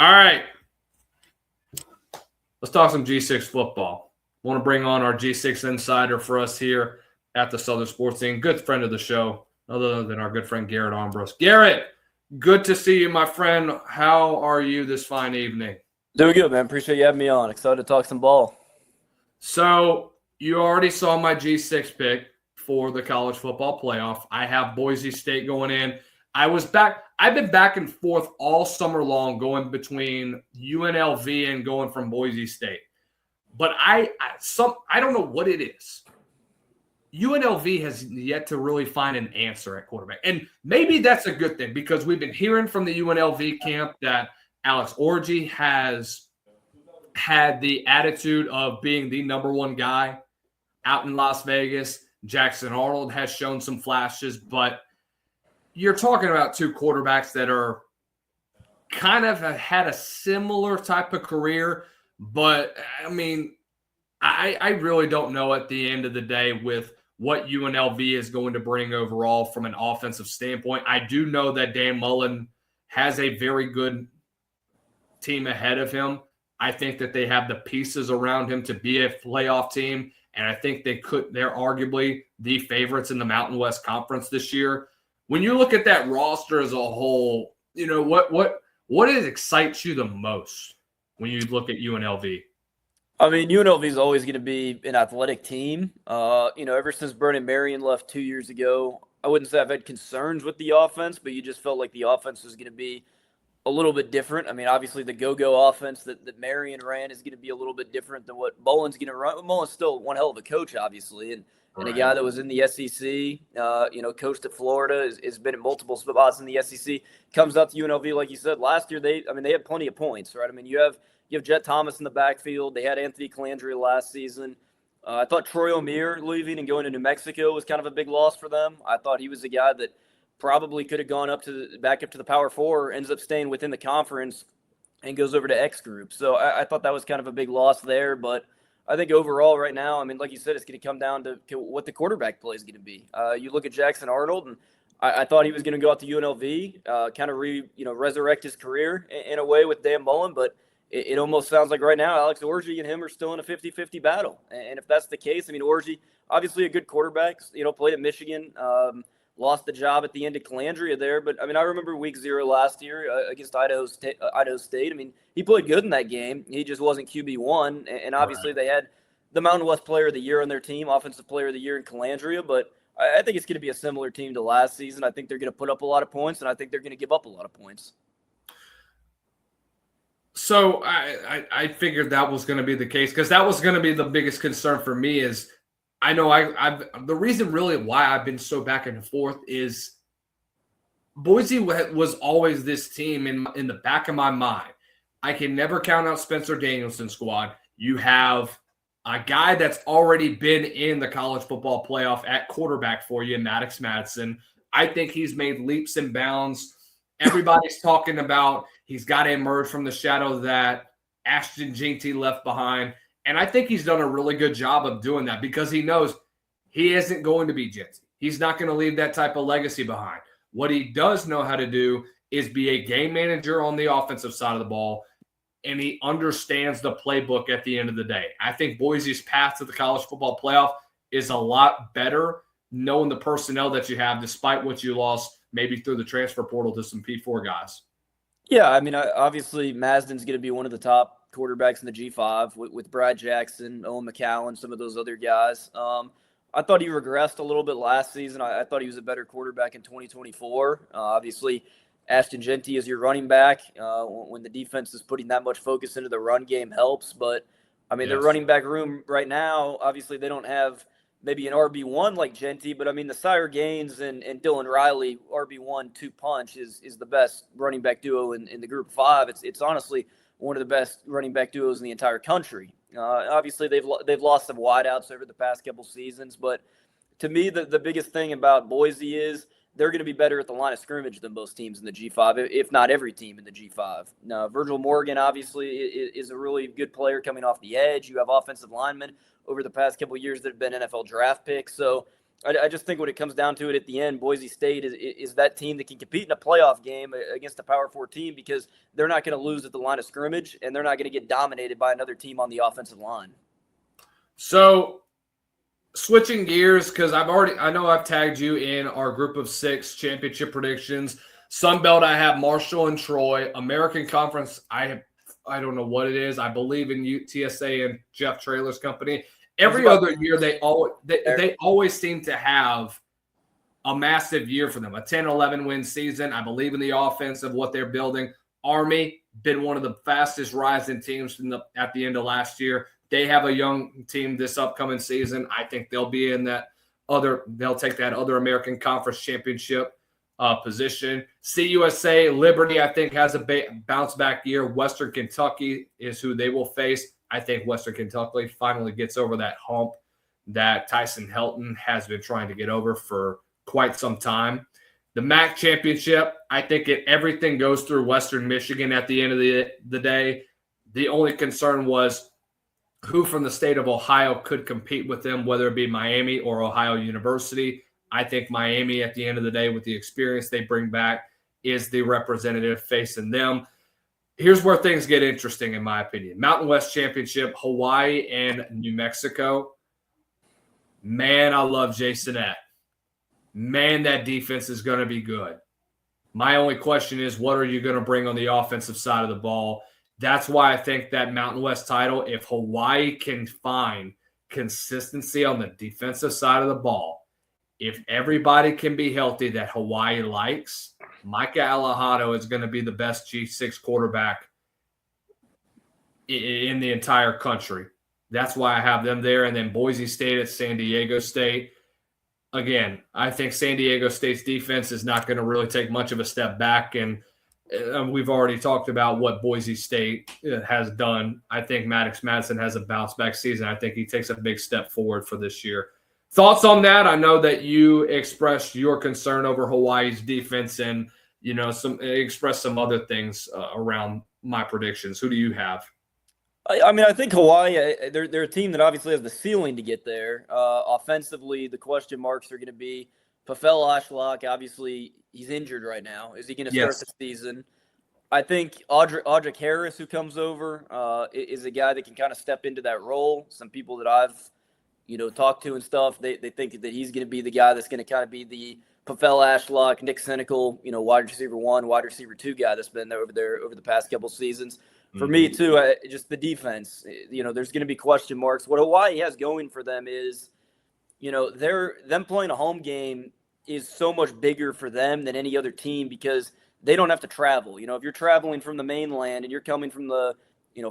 All right. Let's talk some G6 football. Want to bring on our G6 insider for us here at the Southern Sports Scene. Good friend of the show, other than our good friend Garrett Armbrust. Garrett, good to see you, my friend. How are you this fine evening? Doing good, man. Appreciate you having me on. Excited to talk some ball. So you already saw my G6 pick for the college football playoff. I have Boise State going in. I've been back and forth all summer long going between UNLV and going from Boise State. But I don't know what it is. UNLV has yet to really find an answer at quarterback. And maybe that's a good thing because we've been hearing from the UNLV camp that Alex Orji has had the attitude of being the number one guy out in Las Vegas. Jackson Arnold has shown some flashes, but you're talking about two quarterbacks that are kind of had a similar type of career. But, I mean, I really don't know at the end of the day with what UNLV is going to bring overall from an offensive standpoint. I do know that Dan Mullen has a very good team ahead of him. I think that they have the pieces around him to be a playoff team, and I think they're arguably the favorites in the Mountain West Conference this year. When you look at that roster as a whole, you know, what excites you the most when you look at UNLV? I mean, UNLV is always going to be an athletic team. Ever since Vernon Marion left 2 years ago, I wouldn't say I've had concerns with the offense, but you just felt like the offense was going to be a little bit different. I mean, obviously the go-go offense that Marion ran is going to be a little bit different than what Mullen's going to run. Mullen's still one hell of a coach, obviously, and a guy that was in the SEC, coached at Florida, has been in multiple spots in the SEC, comes out to UNLV, like you said, last year they had plenty of points, right? I mean, you have Jet Thomas in the backfield. They had Anthony Calandria last season. I thought Troy O'Meara leaving and going to New Mexico was kind of a big loss for them. I thought he was a guy that probably could have gone back up to the Power Four, ends up staying within the conference and goes over to X Group. So I thought that was kind of a big loss there. But I think overall right now, I mean, like you said, it's going to come down to what the quarterback play is going to be. You look at Jackson Arnold, and I thought he was going to go out to UNLV, kind of resurrect his career in a way with Dan Mullen, but it almost sounds like right now Alex Orji and him are still in a 50-50 battle. And if that's the case, I mean, Orji, obviously a good quarterback, played at Michigan, lost the job at the end of Calandria there. But, I mean, I remember week 0 last year against Idaho State. I mean, he played good in that game. He just wasn't QB1. And obviously they had the Mountain West Player of the Year on their team, Offensive Player of the Year in Calandria. But I think it's going to be a similar team to last season. I think they're going to put up a lot of points, and I think they're going to give up a lot of points. So I figured that was going to be the case because that was going to be the biggest concern for me is I know the reason really why I've been so back and forth is Boise was always this team in the back of my mind. I can never count out Spencer Danielson's squad. You have a guy that's already been in the college football playoff at quarterback for you, Maddox Madsen. I think he's made leaps and bounds. Everybody's talking about he's got to emerge from the shadow that Ashton Jeanty left behind. And I think he's done a really good job of doing that because he knows he isn't going to be Jeanty. He's not going to leave that type of legacy behind. What he does know how to do is be a game manager on the offensive side of the ball, and he understands the playbook at the end of the day. I think Boise's path to the college football playoff is a lot better knowing the personnel that you have despite what you lost maybe through the transfer portal to some P4 guys. Yeah, I mean, obviously Masden's going to be one of the top quarterbacks in the G5 with Brad Jackson, Owen McCallum, some of those other guys. I thought he regressed a little bit last season. I thought he was a better quarterback in 2024. Obviously, Ashton Jeanty is your running back. When the defense is putting that much focus into the run game helps. But, I mean, their running back room right now, obviously they don't have maybe an RB1 like Jeanty, but I mean the Sire Gaines and Dylan Riley RB1 2 punch is the best running back duo in the Group 5. It's honestly one of the best running back duos in the entire country. Obviously they've lost some wideouts over the past couple seasons, but to me the biggest thing about Boise is they're going to be better at the line of scrimmage than most teams in the G5, if not every team in the G5. Now, Virgil Morgan obviously is a really good player coming off the edge. You have offensive linemen over the past couple of years that have been NFL draft picks. So I just think when it comes down to it at the end, Boise State is that team that can compete in a playoff game against a Power 4 team because they're not going to lose at the line of scrimmage and they're not going to get dominated by another team on the offensive line. So switching gears, because I know I've tagged you in our group of 6 championship predictions. Sun Belt, I have Marshall and Troy. American Conference, I don't know what it is. I believe in TSA and Jeff Traylor's company. Every other year, they always seem to have a massive year for them, a 10-11 win season. I believe in the offense of what they're building. Army, been one of the fastest rising teams at the end of last year. They have a young team this upcoming season. I think they'll be in they'll take that other American Conference championship position. CUSA, Liberty, I think, has a bounce back year. Western Kentucky is who they will face. I think Western Kentucky finally gets over that hump that Tyson Helton has been trying to get over for quite some time. The MAC championship, I think everything goes through Western Michigan at the end of the day. The only concern was who from the state of Ohio could compete with them, whether it be Miami or Ohio University. I think Miami, at the end of the day, with the experience they bring back, is the representative facing them. Here's where things get interesting, in my opinion. Mountain West Championship, Hawaii and New Mexico. Man, I love Jasonette. Man, that defense is going to be good. My only question is, what are you going to bring on the offensive side of the ball? That's why I think that Mountain West title, if Hawaii can find consistency on the defensive side of the ball, if everybody can be healthy that Hawaii likes, Micah Alejado is going to be the best G6 quarterback in the entire country. That's why I have them there. And then Boise State at San Diego State. Again, I think San Diego State's defense is not going to really take much of a step back. And we've already talked about what Boise State has done. I think Maddox Madison has a bounce-back season. I think he takes a big step forward for this year. Thoughts on that? I know that you expressed your concern over Hawaii's defense and, expressed some other things around my predictions. Who do you have? I think Hawaii, they're a team that obviously has the ceiling to get there. Offensively, the question marks are going to be Pavel Ashlock. Obviously, he's injured right now. Is he going to start the season? I think Audric Harris, who comes over, is a guy that can kind of step into that role. Some people that I've talked to and stuff, they think that he's going to be the guy that's going to kind of be the Pavel Ashlock, Nick Senecal, wide receiver 1, wide receiver 2 guy that's been over there over the past couple seasons. For me, too, just the defense, there's going to be question marks. What Hawaii has going for them is, them playing a home game is so much bigger for them than any other team because they don't have to travel. If you're traveling from the mainland and you're coming from the,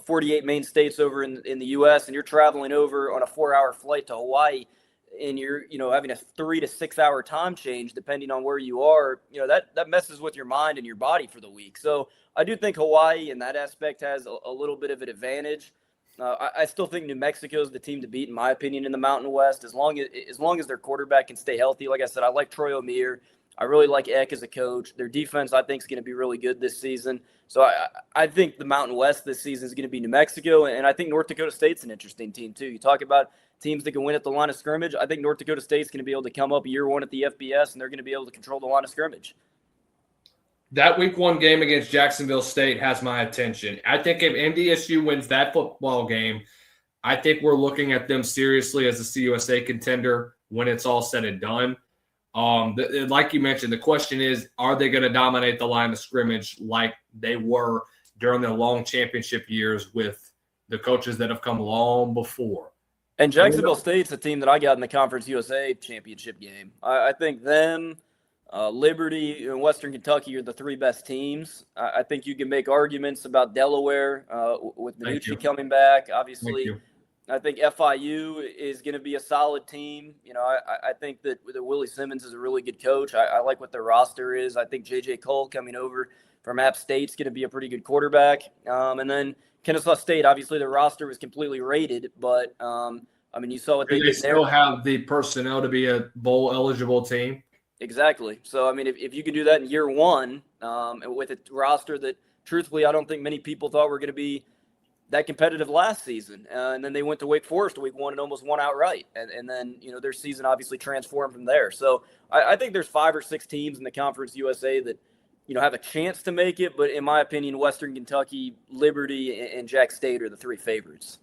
48 main states over in the U.S. and you're traveling over on a 4-hour flight to Hawaii and you're, having a 3 to 6 hour time change depending on where you are, that messes with your mind and your body for the week. So I do think Hawaii in that aspect has a little bit of an advantage. I still think New Mexico is the team to beat, in my opinion, in the Mountain West, as long as their quarterback can stay healthy. Like I said, I like Troy O'Meara. I really like Eck as a coach. Their defense, I think, is going to be really good this season. So I think the Mountain West this season is going to be New Mexico, and I think North Dakota State's an interesting team too. You talk about teams that can win at the line of scrimmage. I think North Dakota State's going to be able to come up year one at the FBS, and they're going to be able to control the line of scrimmage. That week 1 game against Jacksonville State has my attention. I think if NDSU wins that football game, I think we're looking at them seriously as a CUSA contender when it's all said and done. Like you mentioned, the question is, are they going to dominate the line of scrimmage like they were during their long championship years with the coaches that have come long before? And Jacksonville State's a team that I got in the Conference USA championship game. I think them, Liberty, and Western Kentucky are the 3 best teams. I think you can make arguments about Delaware with Minucci coming back. Obviously, I think FIU is going to be a solid team. I think that Willie Simmons is a really good coach. I like what their roster is. I think J.J. Cole coming over from App State's going to be a pretty good quarterback. And then Kennesaw State, obviously their roster was completely rated, but you saw what they did there. They still have the personnel to be a bowl-eligible team. Exactly. So, if you can do that in year 1 with a roster that, truthfully, I don't think many people thought were going to be that competitive last season. And then they went to Wake Forest week 1 and almost won outright. And then, their season obviously transformed from there. So I think there's 5 or 6 teams in the Conference USA that, have a chance to make it. But in my opinion, Western Kentucky, Liberty, and Jack State are the 3 favorites.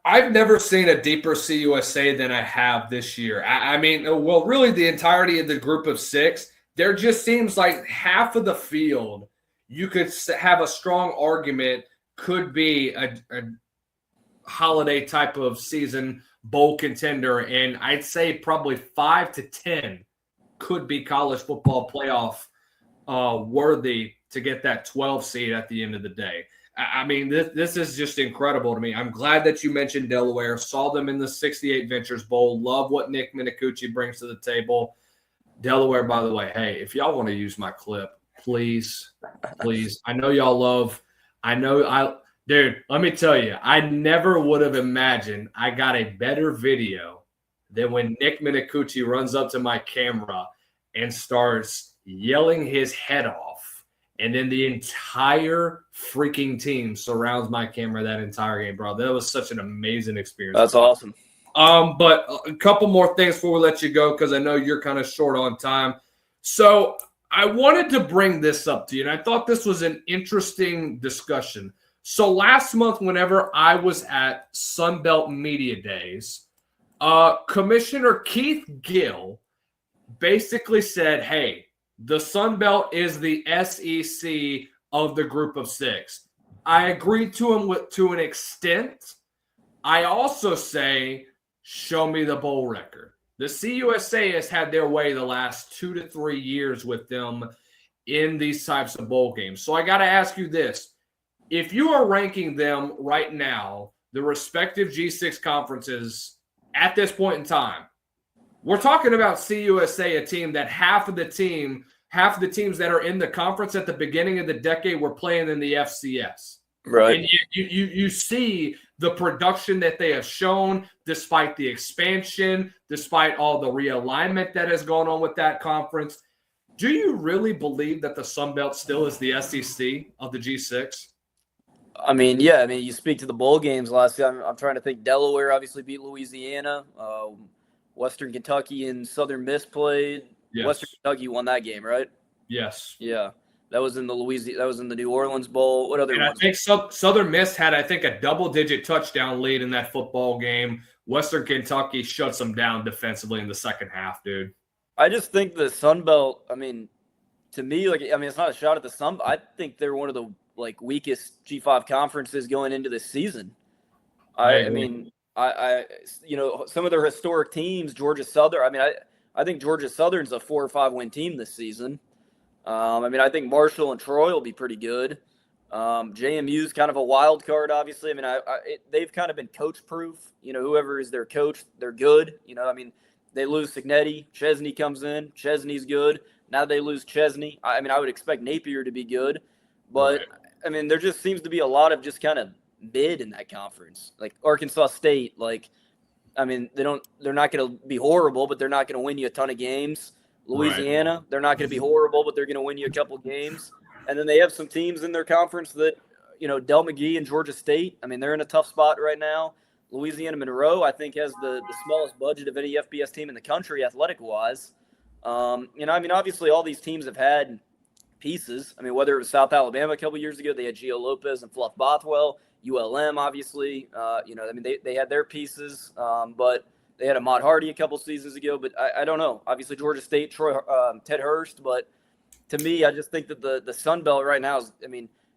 I've never seen a deeper CUSA than I have this year. I mean, well, really the entirety of the group of 6, there just seems like half of the field you could have a strong argument could be a holiday type of season bowl contender. And I'd say probably 5 to 10 could be college football playoff worthy to get that 12 seed at the end of the day. I mean, this is just incredible to me. I'm glad that you mentioned Delaware. Saw them in the 68 Ventures Bowl. Love what Nick Minicucci brings to the table. Delaware, by the way, hey, if y'all want to use my clip, please. I know y'all love – dude, let me tell you, I never would have imagined I got a better video than when Nick Minicucci runs up to my camera and starts yelling his head off. And then the entire freaking team surrounds my camera that entire game, bro. That was such an amazing experience. That's awesome. But a couple more things before we let you go, because I know you're kind of short on time. So I wanted to bring this up to you, and I thought this was an interesting discussion. So last month, whenever I was at Sunbelt Media Days, Commissioner Keith Gill basically said, hey, the Sun Belt is the SEC of the group of 6. I agreed to him to an extent. I also say, show me the bowl record. The CUSA has had their way the last 2 to 3 years with them in these types of bowl games. So I got to ask you this. If you are ranking them right now, the respective G6 conferences at this point in time, we're talking about CUSA, a team that half of the teams that are in the conference at the beginning of the decade were playing in the FCS. Right. And you see the production that they have shown despite the expansion, despite all the realignment that has gone on with that conference. Do you really believe that the Sun Belt still is the SEC of the G6? I mean, yeah. I mean, you speak to the bowl games last year. I'm trying to think. Delaware obviously beat Louisiana. Western Kentucky and Southern Miss played. Yes. Western Kentucky won that game, right? Yes. Yeah. That was in the New Orleans Bowl. What other ones? I think Southern Miss had, a double-digit touchdown lead in that football game. Western Kentucky shuts them down defensively in the second half, dude. I just think the Sun Belt, I mean, to me, it's not a shot at the Sun Belt. I think they're one of the weakest G5 conferences going into this season. I mean, some of their historic teams, Georgia Southern. I mean, I think Georgia Southern's a 4 or 5 win team this season. I think Marshall and Troy will be pretty good. JMU's kind of a wild card, obviously. I mean, they've kind of been coach proof. Whoever is their coach, they're good. They lose Signetti. Chesney comes in. Chesney's good. Now they lose Chesney. I would expect Napier to be good. But, right. I mean, there just seems to be a lot of just kind of mid in that conference. Like Arkansas State, they're not going to be horrible, but they're not going to win you a ton of games. Louisiana, right. They're not going to be horrible, but they're going to win you a couple games. And then they have some teams in their conference that, Del McGee and Georgia State, they're in a tough spot right now. Louisiana Monroe, I think, has the smallest budget of any FBS team in the country athletic-wise. Obviously all these teams have had pieces. Whether it was South Alabama a couple years ago, they had Gio Lopez and Fluff Bothwell. ULM, obviously, they had their pieces, but they had Ahmad Hardy a couple seasons ago. But I don't know. Obviously, Georgia State, Ted Hurst. But to me, I just think that the Sun Belt right now is,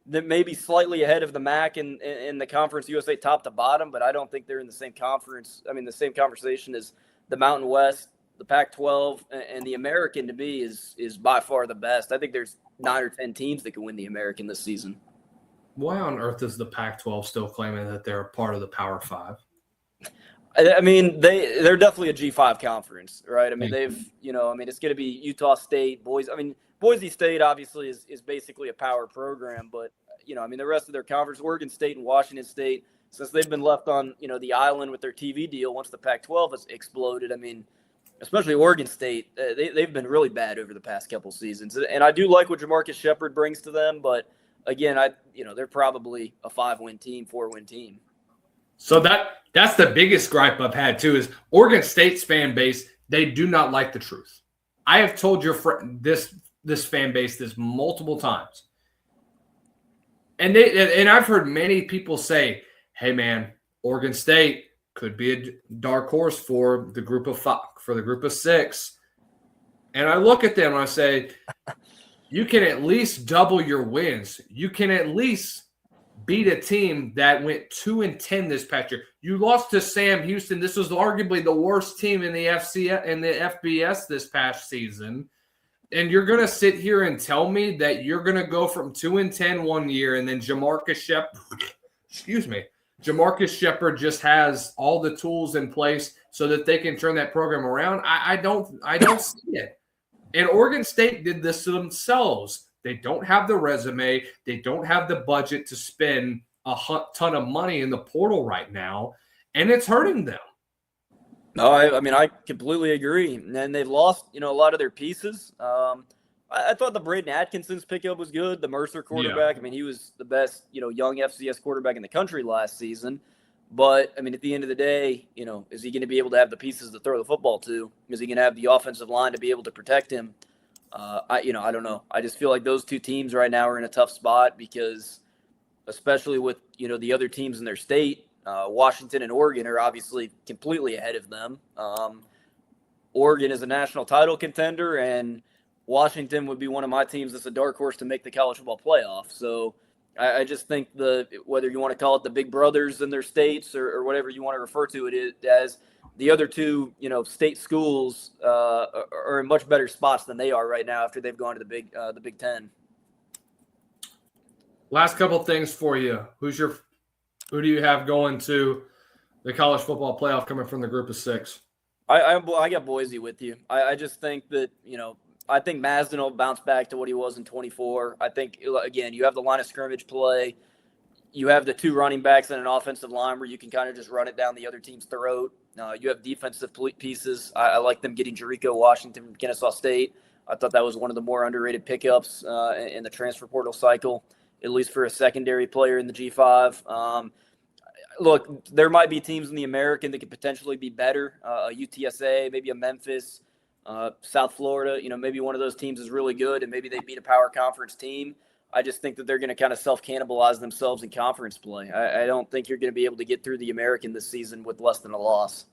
they may be slightly ahead of the MAC in the Conference USA top to bottom, but I don't think they're in the same conference. The same conversation as the Mountain West, the Pac-12, and the American. To me, is by far the best. I think there's 9 or 10 teams that can win the American this season. Why on earth is the Pac-12 still claiming that they're a part of the Power 5? They're definitely a G5 conference, right? It's going to be Utah State, Boise State obviously is basically a power program, but the rest of their conference, Oregon State and Washington State, since they've been left on the island with their TV deal once the Pac-12 has exploded. Especially Oregon State, they've been really bad over the past couple seasons, and I do like what Jamarcus Shepard brings to them, but again, they're probably a 5-win team, 4-win team. So that's the biggest gripe I've had too is Oregon State's fan base. They do not like the truth. I have told your friend this fan base this multiple times, and I've heard many people say, "Hey, man, Oregon State could be a dark horse for the group of 5, for the group of 6." And I look at them and I say, "You can at least double your wins. You can at least beat a team that went 2-10 this past year. You lost to Sam Houston. This was arguably the worst team in the FBS this past season. And you're going to sit here and tell me that you're going to go from 2-10 one year and then Jamarcus Shepard just has all the tools in place so that they can turn that program around. I don't see it. And Oregon State did this to themselves. They don't have the resume. They don't have the budget to spend a ton of money in the portal right now, and it's hurting them. No, I completely agree. And they've lost, a lot of their pieces. I thought the Braden Atkinson's pickup was good. The Mercer quarterback, he was the best, young FCS quarterback in the country last season. But, at the end of the day, is he going to be able to have the pieces to throw the football to? Is he going to have the offensive line to be able to protect him? I don't know. I just feel like those two teams right now are in a tough spot because, especially with, the other teams in their state, Washington and Oregon are obviously completely ahead of them. Oregon is a national title contender, and Washington would be one of my teams that's a dark horse to make the college football playoff. So I just think whether you want to call it the big brothers in their states or whatever you want to refer to it as, the other two, state schools are in much better spots than they are right now after they've gone to the Big Ten. Last couple things for you. Who do you have going to the college football playoff coming from the group of 6? I got Boise with you. I just think that, I think Masden will bounce back to what he was in 24. I think, again, you have the line of scrimmage play. You have the 2 running backs and an offensive line where you can kind of just run it down the other team's throat. You have defensive pieces. I like them getting Jericho Washington from Kennesaw State. I thought that was one of the more underrated pickups in the transfer portal cycle, at least for a secondary player in the G5. Look, there might be teams in the American that could potentially be better. A UTSA, maybe a Memphis, South Florida. Maybe one of those teams is really good and maybe they beat a power conference team. I just think that they're going to kind of self-cannibalize themselves in conference play. I don't think you're going to be able to get through the American this season with less than a loss.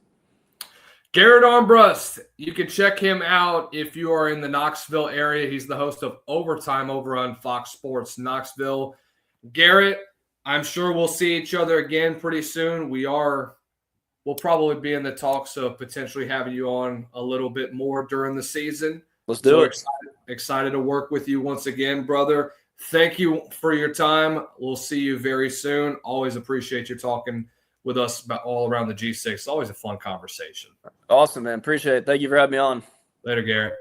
Garrett Armbrust, you can check him out if you are in the Knoxville area. He's the host of Overtime over on Fox Sports Knoxville. Garrett, I'm sure we'll see each other again pretty soon. We'll probably be in the talks of potentially having you on a little bit more during the season. Let's do it. Excited to work with you once again, brother. Thank you for your time. We'll see you very soon. Always appreciate you talking with us about all around the G6. It's always a fun conversation. Awesome, man. Appreciate it. Thank you for having me on. Later, Garrett.